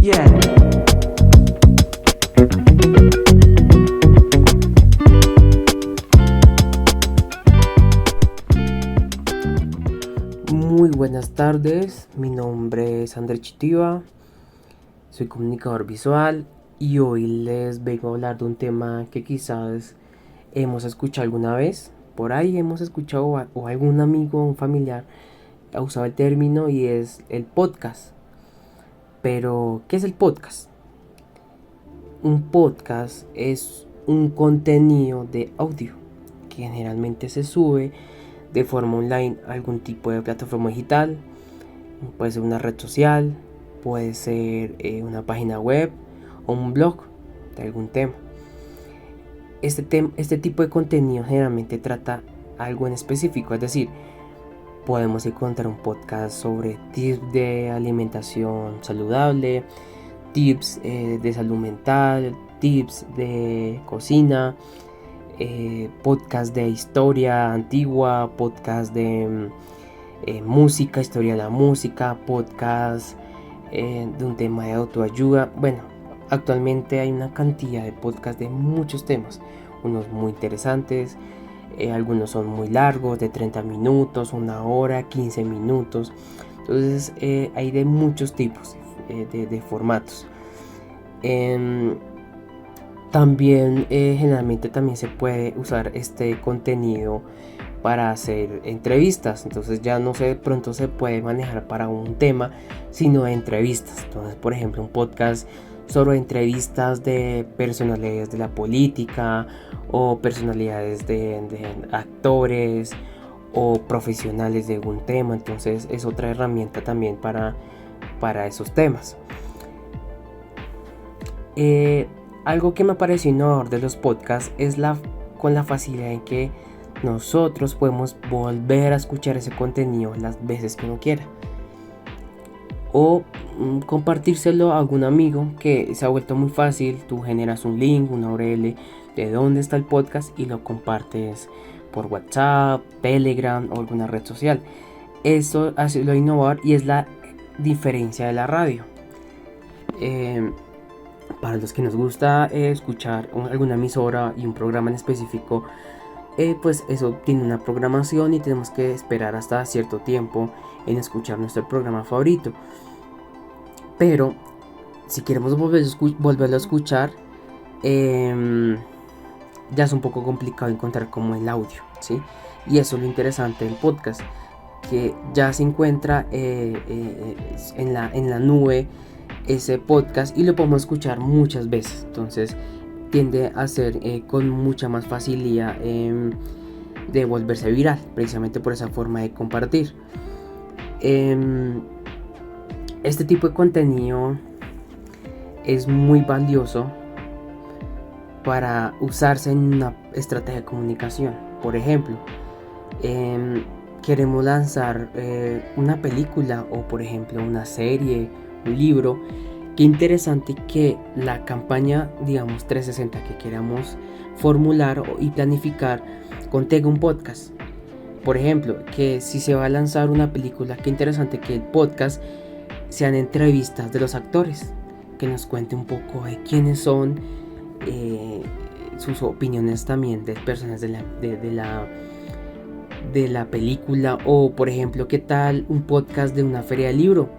Yeah. Muy buenas tardes, mi nombre es Andrés Chitiva, soy comunicador visual y hoy les vengo a hablar de un tema que quizás hemos escuchado alguna vez. Por ahí hemos escuchado o algún amigo o un familiar ha usado el término y es el podcast. Pero, ¿qué es el podcast? Un podcast es un contenido de audio que generalmente se sube de forma online a algún tipo de plataforma digital. Puede ser una red social, puede ser una página web o un blog de algún tema. Este tipo de contenido generalmente trata algo en específico, es decir, podemos encontrar un podcast sobre tips de alimentación saludable, tips de salud mental, tips de cocina, podcast de historia antigua, podcast de música, historia de la música, podcast de un tema de autoayuda. Bueno, actualmente hay una cantidad de podcasts de muchos temas, unos muy interesantes. Algunos son muy largos, de 30 minutos, 1 hora, 15 minutos. Entonces hay de muchos tipos de formatos. También generalmente también se puede usar este contenido para hacer entrevistas. Entonces ya no se pronto se puede manejar para un tema, sino de entrevistas. Entonces, por ejemplo, un podcast sobre entrevistas de personalidades de la política o personalidades de actores o profesionales de algún tema. Entonces es otra herramienta también para esos temas. Algo que me pareció innovador de los podcasts es con la facilidad en que nosotros podemos volver a escuchar ese contenido las veces que uno quiera, o compartírselo a algún amigo, que se ha vuelto muy fácil. Tú generas un link, una URL de dónde está el podcast y lo compartes por WhatsApp, Telegram o alguna red social. Eso ha sido lo innovador y es la diferencia de la radio. Para los que nos gusta escuchar alguna emisora y un programa en específico, pues eso tiene una programación y tenemos que esperar hasta cierto tiempo en escuchar nuestro programa favorito. Pero si queremos volverlo a escuchar, ya es un poco complicado encontrar como el audio, ¿sí? Y eso es lo interesante del podcast, que ya se encuentra en la nube ese podcast y lo podemos escuchar muchas veces. Entonces tiende a ser con mucha más facilidad de volverse viral, precisamente por esa forma de compartir. Este tipo de contenido es muy valioso para usarse en una estrategia de comunicación. Por ejemplo, queremos lanzar una película o por ejemplo una serie, un libro. Qué interesante que la campaña, digamos 360, que queramos formular y planificar contenga un podcast. Por ejemplo, que si se va a lanzar una película, qué interesante que el podcast sean entrevistas de los actores, que nos cuente un poco de quiénes son, sus opiniones también de personas de la película. O por ejemplo, qué tal un podcast de una feria de libro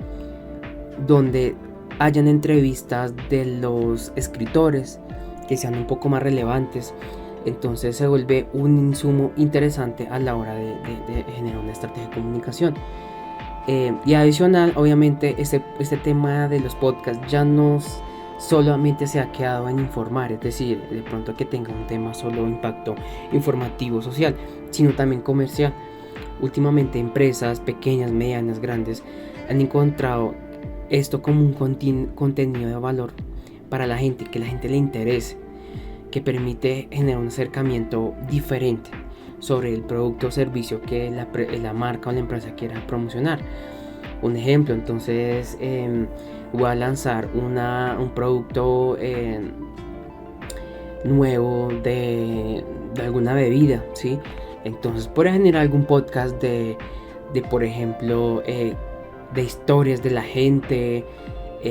donde hayan entrevistas de los escritores que sean un poco más relevantes. Entonces se vuelve un insumo interesante a la hora de generar una estrategia de comunicación. Y adicional, obviamente, este tema de los podcasts ya no solamente se ha quedado en informar, es decir, de pronto que tenga un tema solo impacto informativo, social, sino también comercial. Últimamente empresas pequeñas, medianas, grandes han encontrado esto como un contenido de valor para la gente, que la gente le interese, que permite generar un acercamiento diferente sobre el producto o servicio que la marca o la empresa quiera promocionar. Un ejemplo, entonces voy a lanzar un producto nuevo de alguna bebida, ¿sí? Entonces puede generar algún podcast de por ejemplo, de historias de la gente,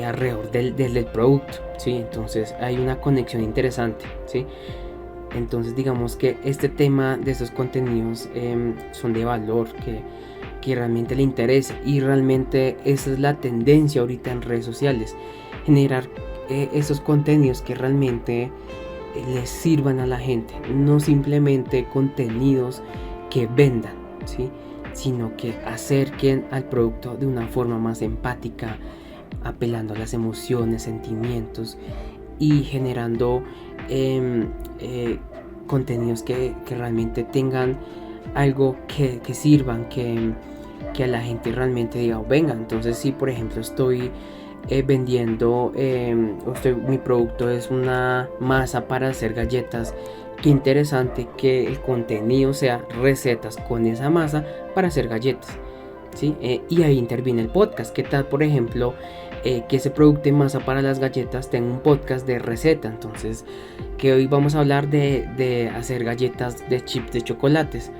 alrededor del producto, ¿sí? Entonces hay una conexión interesante, ¿sí? Entonces digamos que este tema de estos contenidos son de valor, que realmente le interesa, y realmente esa es la tendencia ahorita en redes sociales, generar esos contenidos que realmente les sirvan a la gente, no simplemente contenidos que vendan, ¿sí? Sino que acerquen al producto de una forma más empática, apelando a las emociones, sentimientos, y generando contenidos que realmente tengan algo que sirvan, que a la gente realmente diga, venga, entonces si por ejemplo estoy vendiendo, mi producto es una masa para hacer galletas, qué interesante que el contenido sea recetas con esa masa para hacer galletas, ¿sí? Y ahí interviene el podcast. ¿Qué tal, por ejemplo, que ese producto de masa para las galletas tenga un podcast de receta? Entonces, que hoy vamos a hablar de hacer galletas de chips de chocolates,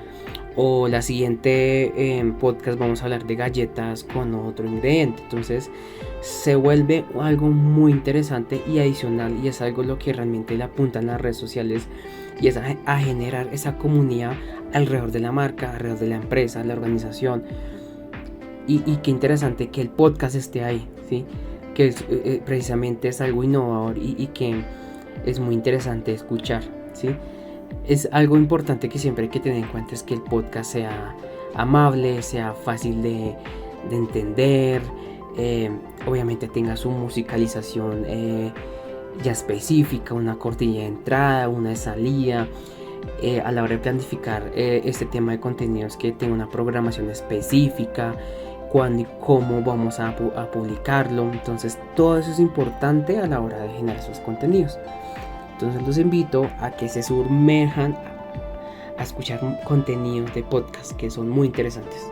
o la siguiente podcast vamos a hablar de galletas con otro ingrediente. Entonces se vuelve algo muy interesante y adicional, y es algo lo que realmente le apuntan las redes sociales, y es a generar esa comunidad alrededor de la marca, alrededor de la empresa, la organización. Y qué interesante que el podcast esté ahí, ¿sí? Que precisamente es algo innovador, y que es muy interesante escuchar, ¿sí? Es algo importante que siempre hay que tener en cuenta, es que el podcast sea amable, sea fácil de entender, obviamente tenga su musicalización ya específica, una cortinilla de entrada, una de salida, a la hora de planificar este tema de contenidos, que tenga una programación específica, cuándo y cómo vamos a publicarlo. Entonces todo eso es importante a la hora de generar esos contenidos. Entonces los invito a que se sumerjan a escuchar contenidos de podcast que son muy interesantes.